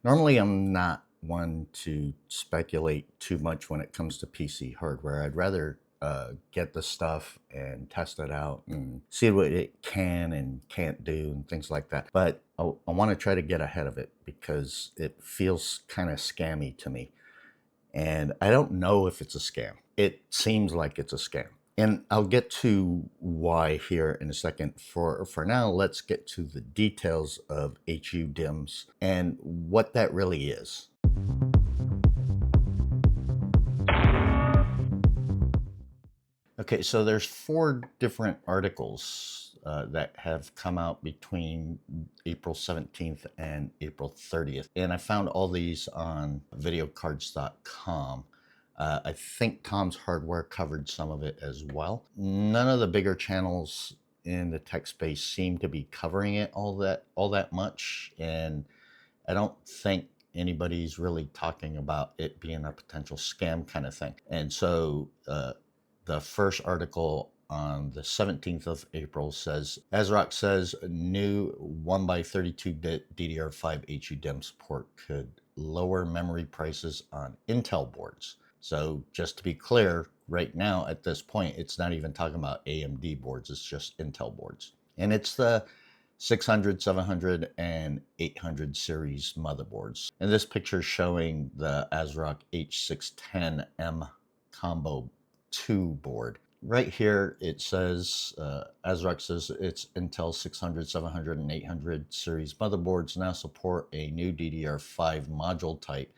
Normally, I'm not one to speculate too much when it comes to PC hardware. I'd rather get the stuff and test it out and see what it can and can't do and things like that. But I want to try to get ahead of it because it feels kind of scammy to me. And I don't know if it's a scam. It seems like it's a scam. And I'll get to why here in a second. For now, let's get to the details of HUDIMMS and what that really is. Okay, so there's 4 different articles that have come out between April 17th and April 30th. And I found all these on videocards.com. I think Tom's Hardware covered some of it as well. None of the bigger channels in the tech space seem to be covering it all that much, and I don't think anybody's really talking about it being a potential scam kind of thing. And so the first article on the 17th of April says, ASRock says new 1x32-bit DDR5 HUDIMM support could lower memory prices on Intel boards. So just to be clear, right now at this point, it's not even talking about AMD boards, it's just Intel boards. And it's the 600, 700, and 800 series motherboards. And this picture is showing the ASRock H610M Combo 2 board. Right here it says, ASRock says its Intel 600, 700, and 800 series motherboards now support a new DDR5 module type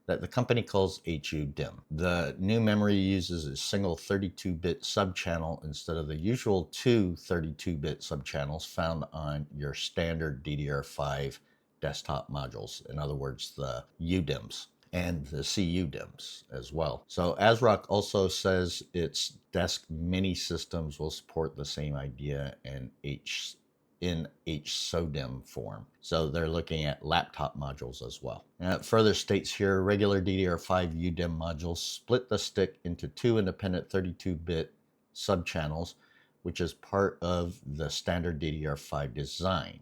that the company calls HUDIMM. The new memory uses a single 32-bit subchannel instead of the usual two 32-bit subchannels found on your standard DDR5 desktop modules. In other words, the UDIMMs and the CUDIMMs as well. So ASRock also says its desk mini systems will support the same idea in HSODIMM form. So they're looking at laptop modules as well. And it further states here, regular DDR5 UDIMM modules split the stick into 2 independent 32-bit subchannels, which is part of the standard DDR5 design.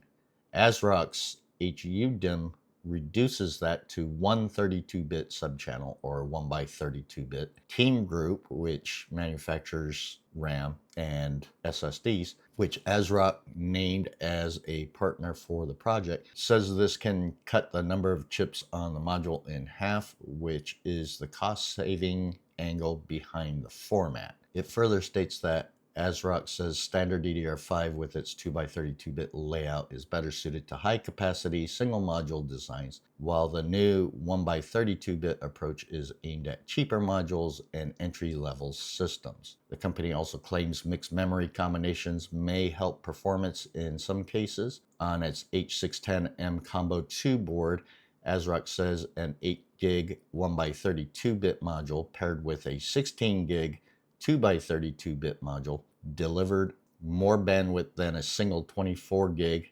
ASRock's HUDIMM reduces that to one 32-bit subchannel, or 1x32-bit. Teamgroup, which manufactures RAM and SSDs, which ASRock named as a partner for the project, says this can cut the number of chips on the module in half, which is the cost-saving angle behind the format. It further states that ASRock says standard DDR5 with its 2x32-bit layout is better suited to high-capacity single module designs, while the new 1x32-bit approach is aimed at cheaper modules and entry-level systems. The company also claims mixed memory combinations may help performance in some cases. On its H610M Combo 2 board, ASRock says an 8GB 1x32-bit module paired with a 16GB 2x32-bit module delivered more bandwidth than a single 24GB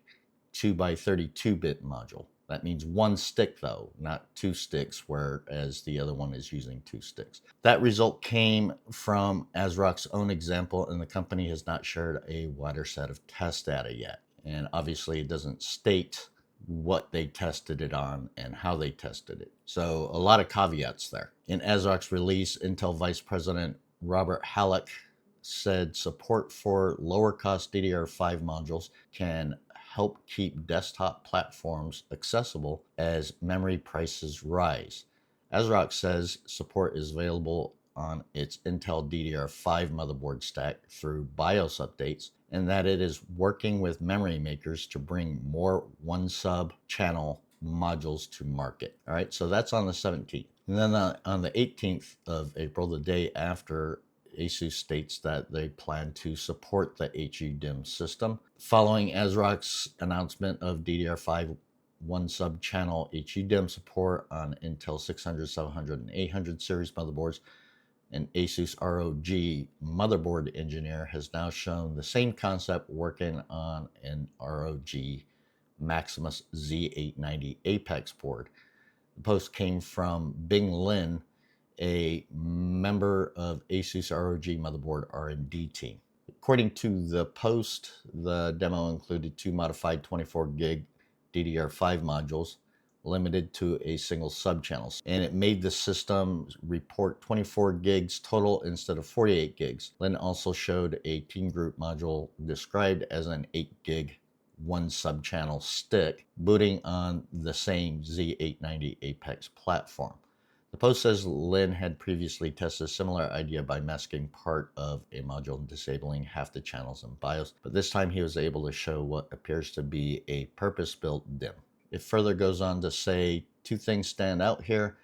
2x32-bit module. That means one stick though, not 2 sticks, whereas the other one is using 2 sticks. That result came from ASRock's own example, and the company has not shared a wider set of test data yet. And obviously it doesn't state what they tested it on and how they tested it. So a lot of caveats there. In ASRock's release, Intel Vice President Robert Halleck said support for lower cost DDR5 modules can help keep desktop platforms accessible as memory prices rise. ASRock says support is available on its Intel DDR5 motherboard stack through BIOS updates, and that it is working with memory makers to bring more one sub channel modules to market. All right, so that's on the 17th. And then on the 18th of April, the day after, Asus states that they plan to support the HUDIMM system. Following ASRock's announcement of DDR5 one sub-channel HUDIMM support on Intel 600, 700, and 800 series motherboards, an Asus ROG motherboard engineer has now shown the same concept working on an ROG Maximus Z890 Apex board. The post came from Bing Lin, a member of Asus ROG motherboard R&D team. According to the post, the demo included 2 modified 24GB DDR5 modules, limited to a single subchannel. And it made the system report 24 gigs total instead of 48 gigs. Lin also showed a Teamgroup module described as an 8 gig one subchannel stick booting on the same Z890 Apex platform. The post says Lin had previously tested a similar idea by masking part of a module and disabling half the channels in BIOS, but this time he was able to show what appears to be a purpose-built DIMM. It further goes on to say two things stand out here.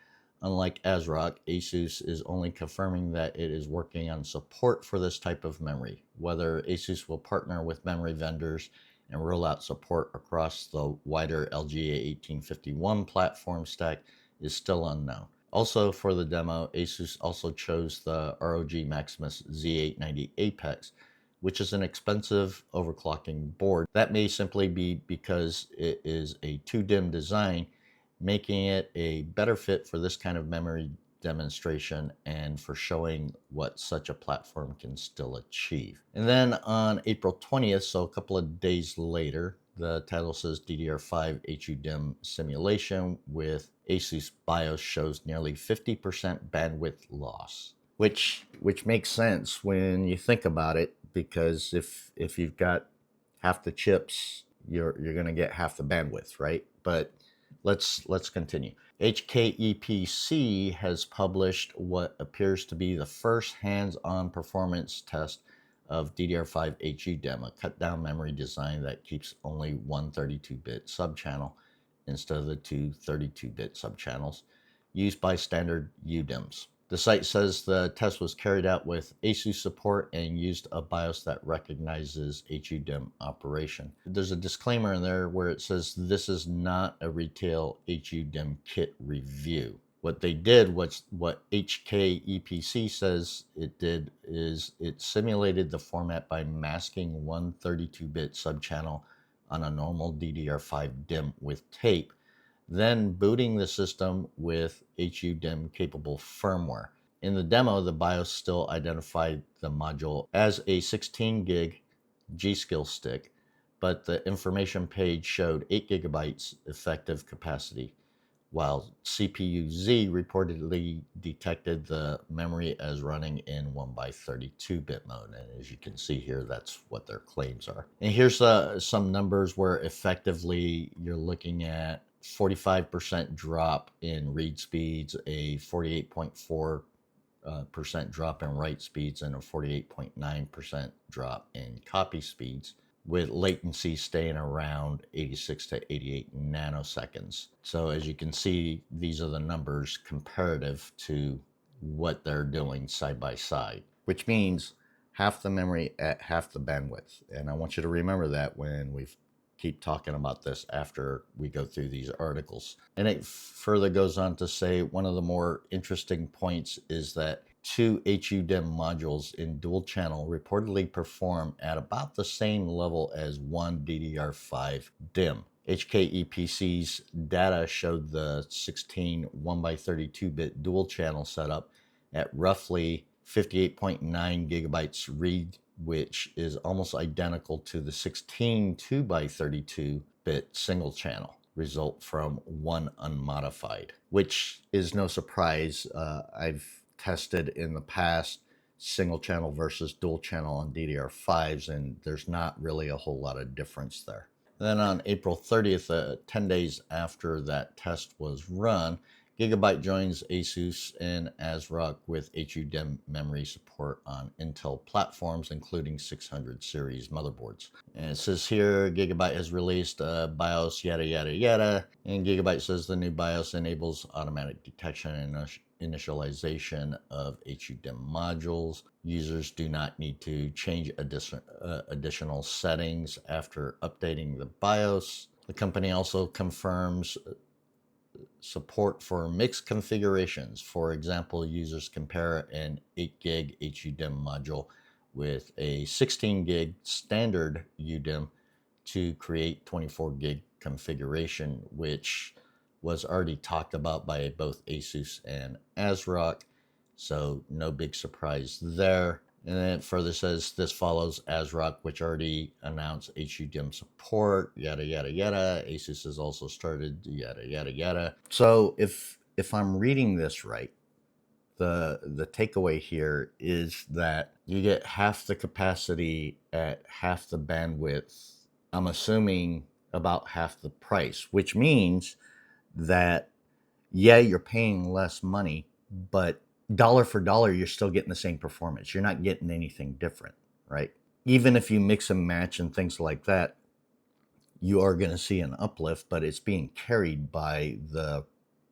Unlike ASRock, Asus is only confirming that it is working on support for this type of memory. Whether Asus will partner with memory vendors and roll out support across the wider LGA 1851 platform stack is still unknown. Also for the demo, Asus also chose the ROG Maximus Z890 Apex, which is an expensive overclocking board. That may simply be because it is a 2DIMM design, making it a better fit for this kind of memory demonstration and for showing what such a platform can still achieve. And then on April 20th, so a couple of days later, the title says DDR5 HUDIMM simulation with Asus BIOS shows nearly 50% bandwidth loss, which makes sense when you think about it, because if you've got half the chips, you're going to get half the bandwidth, right? But let's continue. HKEPC has published what appears to be the first hands-on performance test of DDR5 HUDIMM, a cut-down memory design that keeps only one 32-bit subchannel instead of the two 32-bit subchannels used by standard HUDIMMs. The site says the test was carried out with Asus support and used a BIOS that recognizes HUDIMM operation. There's a disclaimer in there where it says this is not a retail HUDIMM kit review. What they did, what HKEPC says it did, is it simulated the format by masking one 32-bit subchannel on a normal DDR5 DIMM with tape, then booting the system with HUDIMM capable firmware. In the demo, the BIOS still identified the module as a 16 gig G.Skill stick, but the information page showed 8 gigabytes effective capacity, while CPU-Z reportedly detected the memory as running in 1x32-bit mode. And as you can see here, that's what their claims are. And here's some numbers where effectively you're looking at 45% drop in read speeds, a 48.4% drop in write speeds, and a 48.9% drop in copy speeds, with latency staying around 86 to 88 nanoseconds. So as you can see, these are the numbers comparative to what they're doing side by side, which means half the memory at half the bandwidth. And I want you to remember that when we keep talking about this after we go through these articles. And it further goes on to say one of the more interesting points is that two HUDIMM modules in dual channel reportedly perform at about the same level as one DDR5 DIMM. HKEPC's data showed the 16 1x32-bit dual channel setup at roughly 58.9 gigabytes read, which is almost identical to the 16 2x32-bit single channel result from one unmodified, which is no surprise. I've tested in the past single channel versus dual channel on DDR5s, and there's not really a whole lot of difference there. Then on April 30th, 10 days after that test was run, Gigabyte joins Asus and ASRock with HUDIMM memory support on Intel platforms, including 600 series motherboards. And it says here, Gigabyte has released a BIOS, yada, yada, yada. And Gigabyte says the new BIOS enables automatic detection and initialization of HUDIMM modules. Users do not need to change additional settings after updating the BIOS. The company also confirms support for mixed configurations. For example, users compare an 8 gig HUDIMM module with a 16 gig standard HUDIMM to create 24 gig configuration, which was already talked about by both Asus and ASRock. So no big surprise there. And then it further says this follows ASRock, which already announced HUDIMM support, yada yada yada. Asus has also started yada yada yada. So if I'm reading this right, the takeaway here is that you get half the capacity at half the bandwidth. I'm assuming about half the price, which means that yeah, you're paying less money, but dollar for dollar, you're still getting the same performance. You're not getting anything different, right? Even if you mix and match and things like that, you are going to see an uplift, but it's being carried by the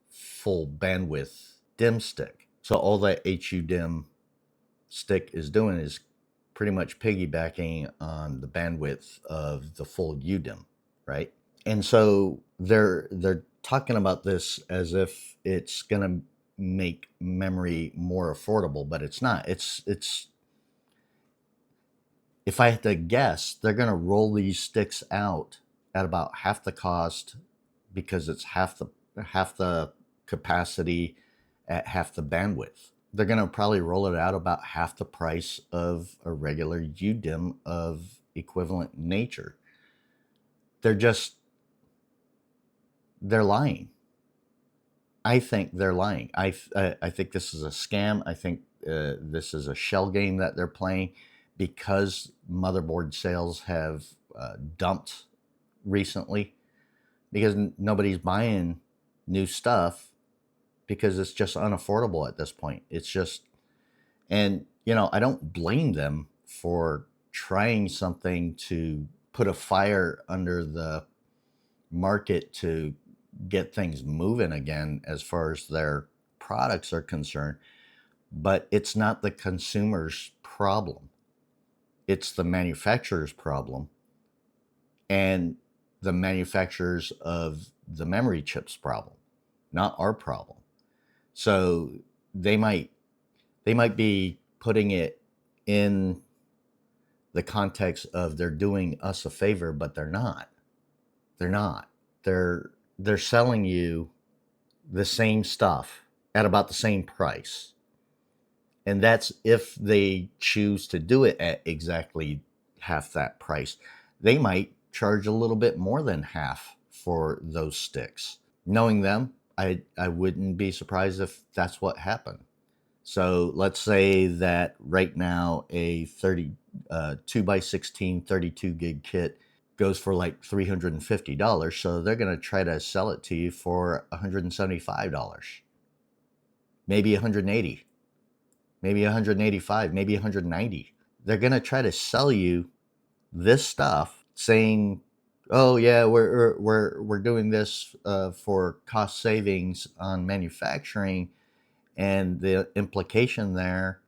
full bandwidth DIMM stick. So all that HUDIMM stick is doing is pretty much piggybacking on the bandwidth of the full UDIMM, right? And so they're talking about this as if it's going to make memory more affordable, but it's not. It's if I had to guess, they're going to roll these sticks out at about half the cost because it's half the capacity at half the bandwidth. They're going to probably roll it out about half the price of a regular UDIMM of equivalent nature. They're lying. I think they're lying. I think this is a scam. I think this is a shell game that they're playing because motherboard sales have dumped recently because nobody's buying new stuff because it's just unaffordable at this point. It's just, and I don't blame them for trying something to put a fire under the market to get things moving again as far as their products are concerned, but it's not the consumer's problem. It's the manufacturer's problem and the manufacturers of the memory chips problem, not our problem. So they might be putting it in the context of they're doing us a favor, but they're not. They're not. They're selling you the same stuff at about the same price. And that's if they choose to do it at exactly half that price. They might charge a little bit more than half for those sticks. Knowing them, I wouldn't be surprised if that's what happened. So let's say that right now a 2x16 32 gig kit goes for like $350. So they're going to try to sell it to you for $175, maybe 180, maybe 185, maybe 190. They're going to try to sell you this stuff saying, oh yeah, we're doing this for cost savings on manufacturing, and the implication there,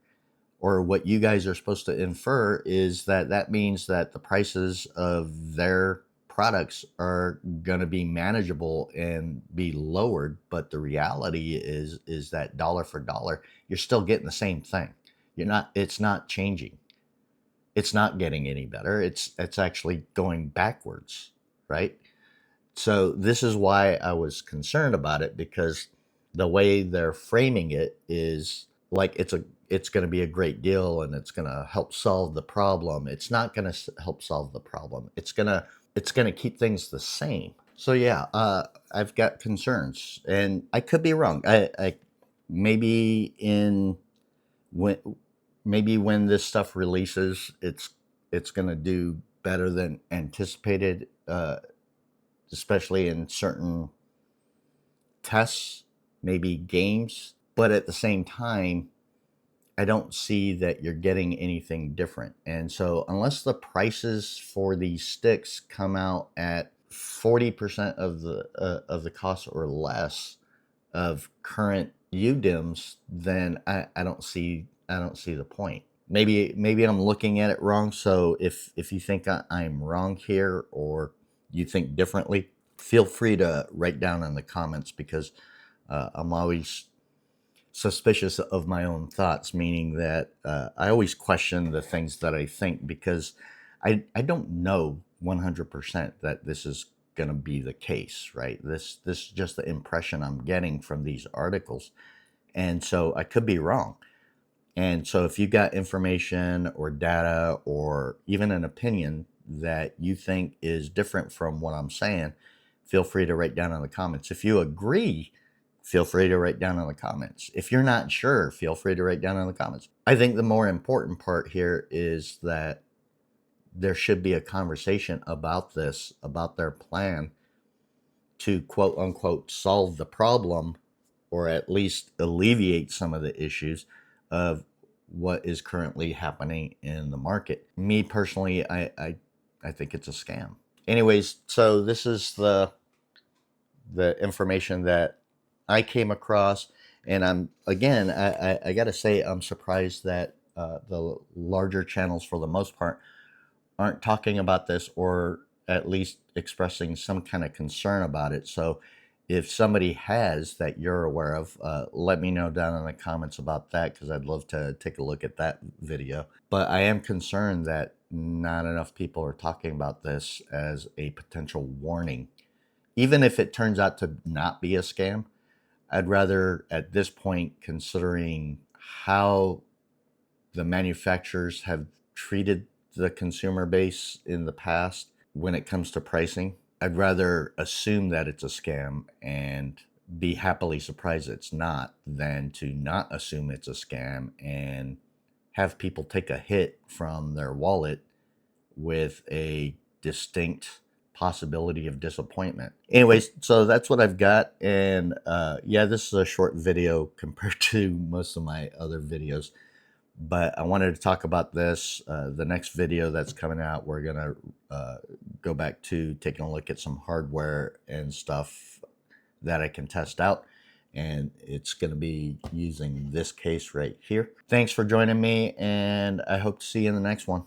or what you guys are supposed to infer, is that means that the prices of their products are going to be manageable and be lowered. But the reality is that dollar for dollar, you're still getting the same thing. It's not changing. It's not getting any better. It's actually going backwards, right? So this is why I was concerned about it, because the way they're framing it is like it's going to be a great deal and it's going to help solve the problem. It's not going to help solve the problem. It's going to keep things the same. So yeah, I've got concerns, and I could be wrong. I maybe in when maybe when this stuff releases, it's going to do better than anticipated, especially in certain tests, maybe games. But at the same time, I don't see that you're getting anything different. And so unless the prices for these sticks come out at 40% of the cost or less of current UDIMMs, then I don't see the point. Maybe I'm looking at it wrong. So if you think I'm wrong here, or you think differently, feel free to write down in the comments, because I'm always suspicious of my own thoughts, meaning that I always question the things that I think, because I don't know 100% that this is going to be the case, right? This is just the impression I'm getting from these articles, and so I could be wrong. And so if you've got information or data or even an opinion that you think is different from what I'm saying, feel free to write down in the comments. If you agree, feel free to write down in the comments. If you're not sure, feel free to write down in the comments. I think the more important part here is that there should be a conversation about this, about their plan to quote unquote solve the problem, or at least alleviate some of the issues of what is currently happening in the market. Me personally, I think it's a scam. Anyways, so this is the information that I came across, and I gotta say, I'm surprised that the larger channels, for the most part, aren't talking about this, or at least expressing some kind of concern about it. So if somebody has that you're aware of, let me know down in the comments about that, because I'd love to take a look at that video. But I am concerned that not enough people are talking about this as a potential warning. Even if it turns out to not be a scam, I'd rather, at this point, considering how the manufacturers have treated the consumer base in the past when it comes to pricing, I'd rather assume that it's a scam and be happily surprised it's not, than to not assume it's a scam and have people take a hit from their wallet with a distinct possibility of disappointment. Anyways, so that's what I've got. And yeah, this is a short video compared to most of my other videos, but I wanted to talk about this. The next video that's coming out, we're gonna go back to taking a look at some hardware and stuff that I can test out, and it's gonna be using this case right here. Thanks for joining me, and I hope to see you in the next one.